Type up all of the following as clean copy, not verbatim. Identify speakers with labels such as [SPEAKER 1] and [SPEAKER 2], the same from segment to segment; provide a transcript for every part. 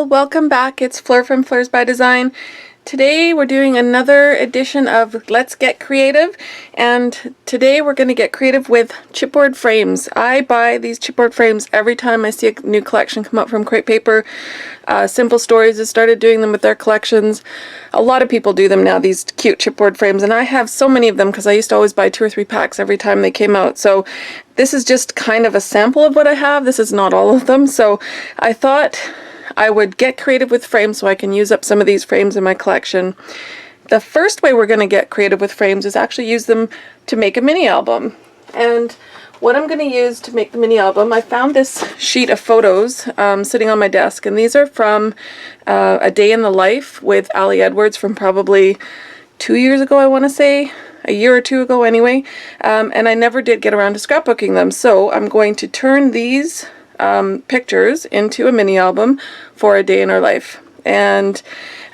[SPEAKER 1] all, welcome back. It's Fleur from Fleurs by Design. Today we're doing another edition of Let's Get Creative, and today we're going to get creative with chipboard frames. I buy these chipboard frames every time I see a new collection come up from Crepe Paper. Simple Stories has started doing them with their collections. A lot of people do them now, these cute chipboard frames, and I have so many of them because I used to always buy 2 or 3 packs every time they came out. So this is just kind of a sample of what I have. This is not all of them, so I thought I would get creative with frames so I can use up some of these frames in my collection. The first way we're going to get creative with frames is actually use them to make a mini album. And what I'm going to use to make the mini album, I found this sheet of photos sitting on my desk, and these are from A Day in the Life with Ali Edwards from probably 2 years ago, I want to say. A year or two ago anyway. And I never did get around to scrapbooking them, so I'm going to turn these pictures into a mini album for A Day in Our Life. And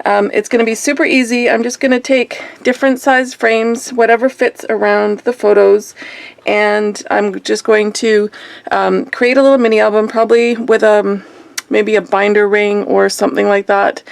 [SPEAKER 1] it's going to be super easy. I'm just going to take different size frames, whatever fits around the photos, and I'm just going to create a little mini album, probably with maybe a binder ring or something like that,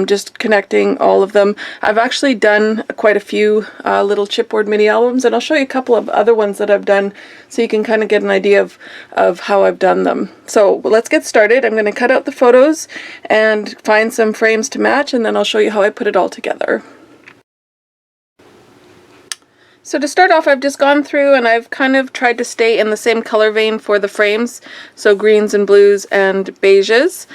[SPEAKER 1] just connecting all of them. I've actually done quite a few little chipboard mini albums, and I'll show you a couple of other ones that I've done so you can kind of get an idea of how I've done them. So let's get started. I'm going to cut out the photos and find some frames to match, and then I'll show you how I put it all together. So to start off, I've just gone through and I've kind of tried to stay in the same color vein for the frames, so greens and blues and beiges,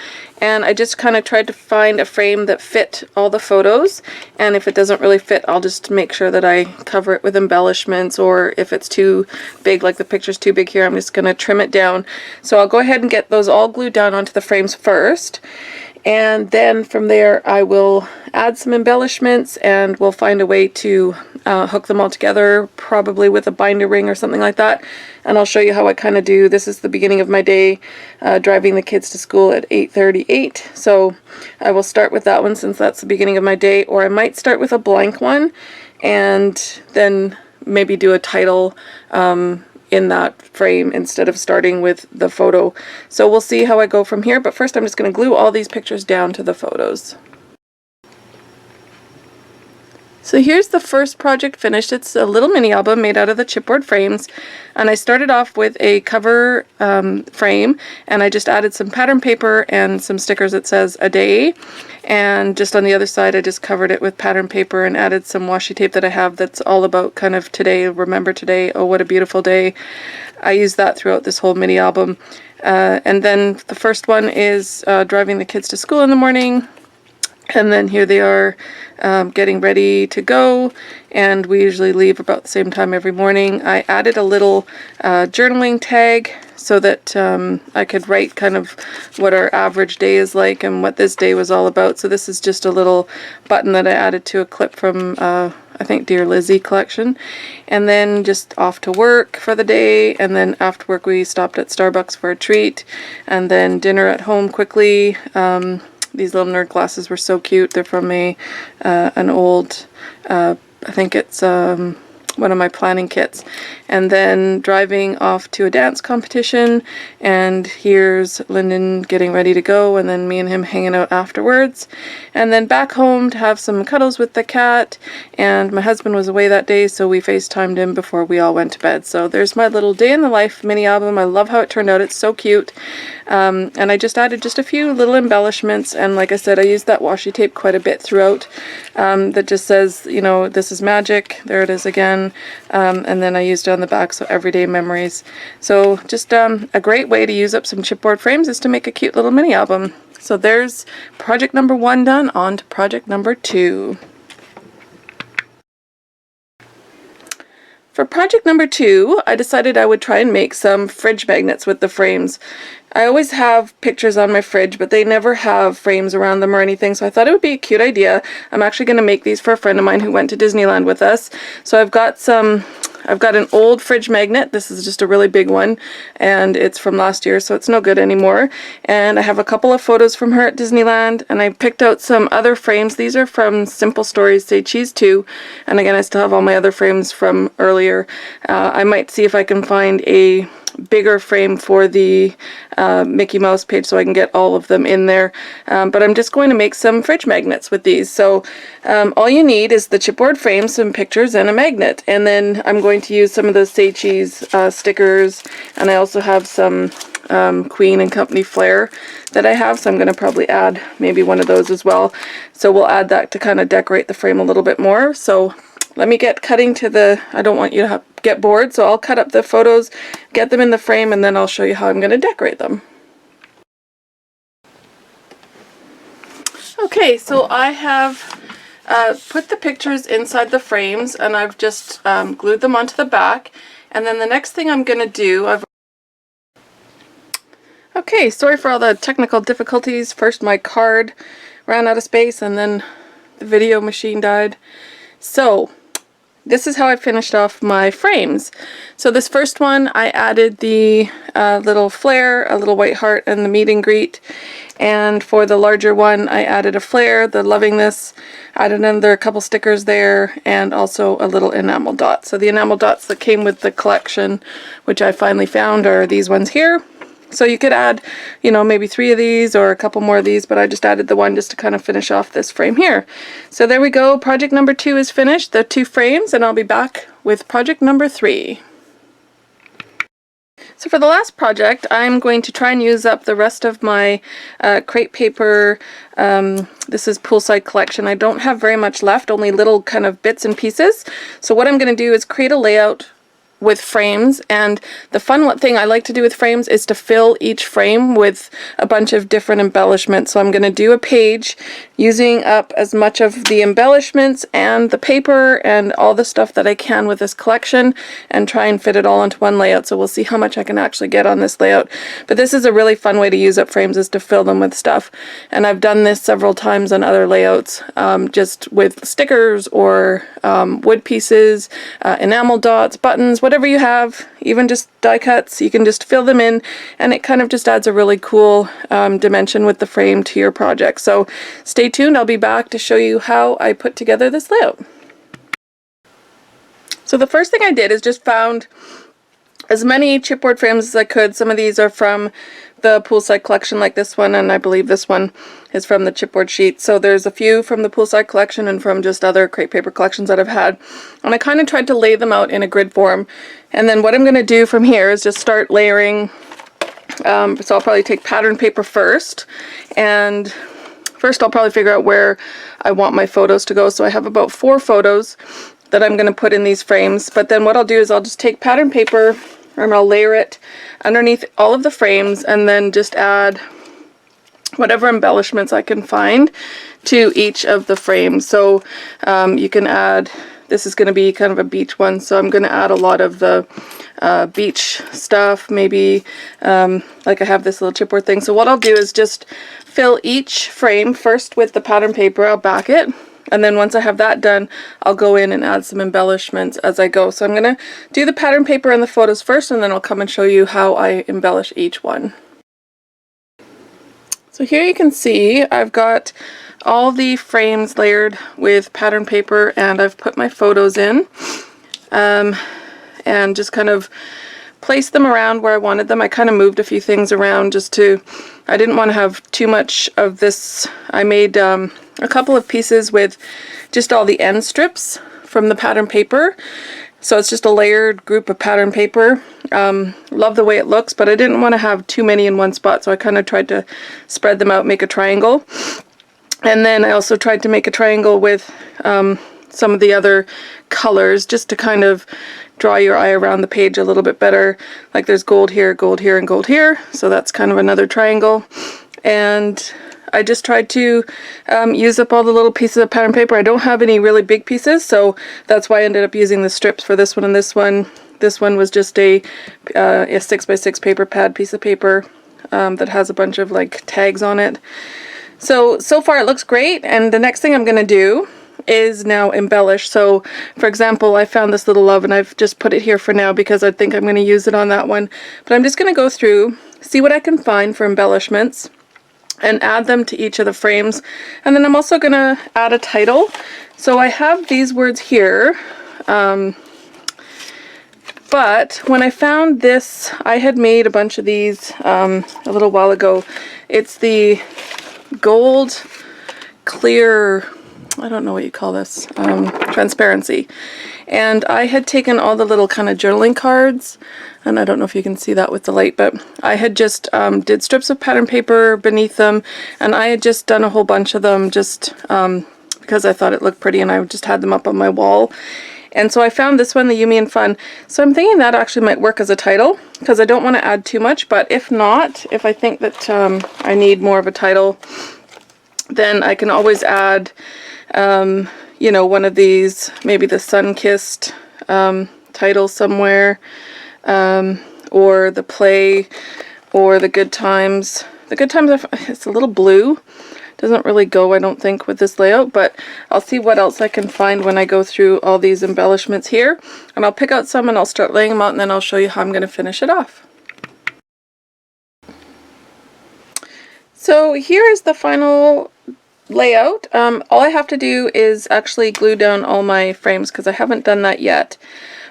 [SPEAKER 1] and I just kind of tried to find a frame that fit all the photos, and if it doesn't really fit, I'll just make sure that I cover it with embellishments, or if it's too big, like the picture's too big here, I'm just going to trim it down. So I'll go ahead and get those all glued down onto the frames first, and then from there I will add some embellishments and we'll find a way to hook them all together, probably with a binder ring or something like that. And I'll show you how I kind of do. This is the beginning of my day, driving the kids to school at 8:38. So I will start with that one since that's the beginning of my day, or I might start with a blank one and then maybe do a title in that frame instead of starting with the photo. So we'll see how I go from here, but first I'm just going to glue all these pictures down to the photos. So here's the first project finished. It's a little mini album made out of the chipboard frames, and I started off with a cover frame, and I just added some pattern paper and some stickers that says A Day, and just on the other side I just covered it with pattern paper and added some washi tape that I have that's all about kind of today, remember today, oh what a beautiful day. I use that throughout this whole mini album. And then the first one is driving the kids to school in the morning. And then here they are getting ready to go, and we usually leave about the same time every morning. I added a little journaling tag so that I could write kind of what our average day is like and what this day was all about. So this is just a little button that I added to a clip from I think Dear Lizzie collection. And then just off to work for the day, and then after work we stopped at Starbucks for a treat, and then dinner at home quickly. These little nerd glasses were so cute. They're from an old, I think it's one of my planning kits. And then driving off to a dance competition, and here's Lyndon getting ready to go, and then me and him hanging out afterwards. And then back home to have some cuddles with the cat, and my husband was away that day, so we FaceTimed him before we all went to bed. So there's my little day in the life mini album. I love how it turned out. It's so cute. And I just added just a few little embellishments, and like I said, I used that washi tape quite a bit throughout, that just says, you know, this is magic. There it is again. And then I used it on the back, so everyday memories. So just a great way to use up some chipboard frames is to make a cute little mini album. So there's project number 1 done. On to project number 2. For project number 2, I decided I would try and make some fridge magnets with the frames. I always have pictures on my fridge, but they never have frames around them or anything, so I thought it would be a cute idea. I'm actually going to make these for a friend of mine who went to Disneyland with us. So I've got an old fridge magnet. This is just a really big one, and it's from last year, so it's no good anymore. And I have a couple of photos from her at Disneyland, and I picked out some other frames. These are from Simple Stories Say Cheese 2, and again, I still have all my other frames from earlier. I might see if I can find a bigger frame for the Mickey Mouse page so I can get all of them in there. But I'm just going to make some fridge magnets with these. So all you need is the chipboard frame, some pictures, and a magnet. And then I'm going to use some of those Say Cheese stickers, and I also have some Queen and Company Flair that I have, so I'm going to probably add maybe one of those as well. So we'll add that to kind of decorate the frame a little bit more. So let me get cutting to the, I don't want you to get bored, so I'll cut up the photos, get them in the frame, and then I'll show you how I'm going to decorate them. Okay, so I have put the pictures inside the frames, and I've just glued them onto the back. And then the next thing I'm going to do, okay, sorry for all the technical difficulties. First my card ran out of space, and then the video machine died. So this is how I finished off my frames. So this first one, I added the little flare, a little white heart, and the meet and greet. And for the larger one, I added a flare, the loving this, added another couple stickers there, and also a little enamel dot. So the enamel dots that came with the collection, which I finally found, are these ones here. So you could add, you know, maybe 3 of these or a couple more of these, but I just added the one just to kind of finish off this frame here. So there we go. Project number 2 is finished, the 2 frames, and I'll be back with project number 3. So for the last project, I'm going to try and use up the rest of my crepe paper. This is Poolside Collection. I don't have very much left, only little kind of bits and pieces. So what I'm going to do is create a layout with frames, and the fun thing I like to do with frames is to fill each frame with a bunch of different embellishments. So I'm going to do a page using up as much of the embellishments and the paper and all the stuff that I can with this collection, and try and fit it all into one layout. So we'll see how much I can actually get on this layout. But this is a really fun way to use up frames, is to fill them with stuff. And I've done this several times on other layouts, just with stickers or wood pieces, enamel dots, buttons, whatever you have, even just die cuts, you can just fill them in, and it kind of just adds a really cool dimension with the frame to your project. So stay tuned, I'll be back to show you how I put together this layout. So the first thing I did is just found as many chipboard frames as I could. Some of these are from the Poolside Collection, like this one, and I believe this one is from the chipboard sheet. So there's a few from the Poolside Collection and from just other crepe paper collections that I've had. And I kind of tried to lay them out in a grid form. And then what I'm going to do from here is just start layering. So I'll probably take pattern paper first. And first I'll probably figure out where I want my photos to go. So I have about 4 photos that I'm going to put in these frames. But then what I'll do is I'll just take pattern paper and I'll layer it underneath all of the frames, and then just add whatever embellishments I can find to each of the frames. So you can add, this is going to be kind of a beach one, so I'm going to add a lot of the beach stuff, maybe like I have this little chipboard thing. So what I'll do is just fill each frame first with the pattern paper. I'll back it, and then once I have that done, I'll go in and add some embellishments as I go. So I'm going to do the pattern paper and the photos first, and then I'll come and show you how I embellish each one. So here you can see I've got all the frames layered with pattern paper, and I've put my photos in and just kind of placed them around where I wanted them. I kind of moved a few things around just to, I didn't want to have too much of this. I made a couple of pieces with just all the end strips from the pattern paper. So it's just a layered group of pattern paper. Love the way it looks, but I didn't want to have too many in one spot, so I kind of tried to spread them out, make a triangle. And then I also tried to make a triangle with some of the other colors, just to kind of draw your eye around the page a little bit better. Like there's gold here, and gold here, so that's kind of another triangle. And I just tried to use up all the little pieces of pattern paper. I don't have any really big pieces, so that's why I ended up using the strips for this one and this one. This one was just a 6x6 paper pad piece of paper that has a bunch of like tags on it. So far it looks great, and the next thing I'm going to do is now embellish. So for example, I found this little love, and I've just put it here for now because I think I'm going to use it on that one. But I'm just going to go through, see what I can find for embellishments, and add them to each of the frames. And then I'm also going to add a title. So I have these words here. But when I found this, I had made a bunch of these a little while ago. It's the gold clear, I don't know what you call this, transparency. And I had taken all the little kind of journaling cards, and I don't know if you can see that with the light, but I had just did strips of pattern paper beneath them, and I had just done a whole bunch of them just because I thought it looked pretty, and I just had them up on my wall. And so I found this one, the Yumi and Fun. So I'm thinking that actually might work as a title, because I don't want to add too much, but if not, if I think that I need more of a title, then I can always add, you know, one of these, maybe the Sun-Kissed title somewhere, or the Play, or the Good Times. The Good Times, it's a little blue. Doesn't really go, I don't think, with this layout, but I'll see what else I can find when I go through all these embellishments here. And I'll pick out some and I'll start laying them out, and then I'll show you how I'm going to finish it off. So here is the final layout. All I have to do is actually glue down all my frames, because I haven't done that yet.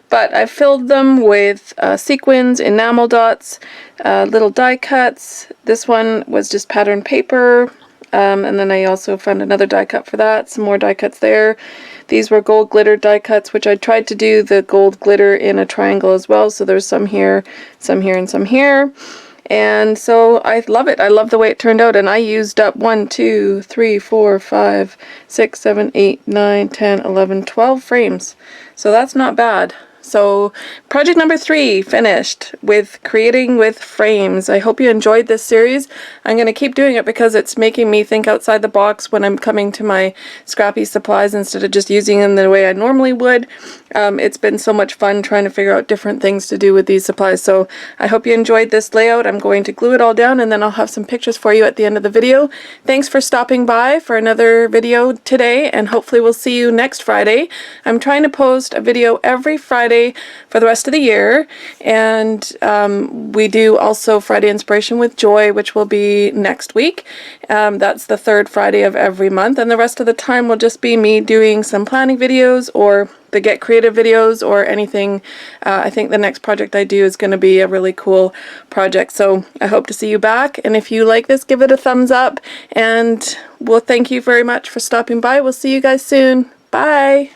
[SPEAKER 1] But I filled them with sequins, enamel dots, little die cuts. This one was just pattern paper. And then I also found another die cut for that, some more die cuts there. These were gold glitter die cuts, which I tried to do the gold glitter in a triangle as well. So there's some here, and some here. And so I love it. I love the way it turned out. And I used up 1, 2, 3, 4, 5, 6, 7, 8, 9, 10, 11, 12 frames. So that's not bad. So project number 3 finished with creating with frames. I hope you enjoyed this series. I'm going to keep doing it because it's making me think outside the box when I'm coming to my scrappy supplies instead of just using them the way I normally would. It's been so much fun trying to figure out different things to do with these supplies. So I hope you enjoyed this layout. I'm going to glue it all down, and then I'll have some pictures for you at the end of the video. Thanks for stopping by for another video today, and hopefully we'll see you next Friday. I'm trying to post a video every Friday for the rest of the year, and we do also Friday Inspiration with Joy, which will be next week. That's the 3rd Friday of every month, and the rest of the time will just be me doing some planning videos or the Get Creative videos or anything. I think the next project I do is going to be a really cool project, so I hope to see you back. And if you like this, give it a thumbs up, and well, thank you very much for stopping by. We'll see you guys soon. Bye!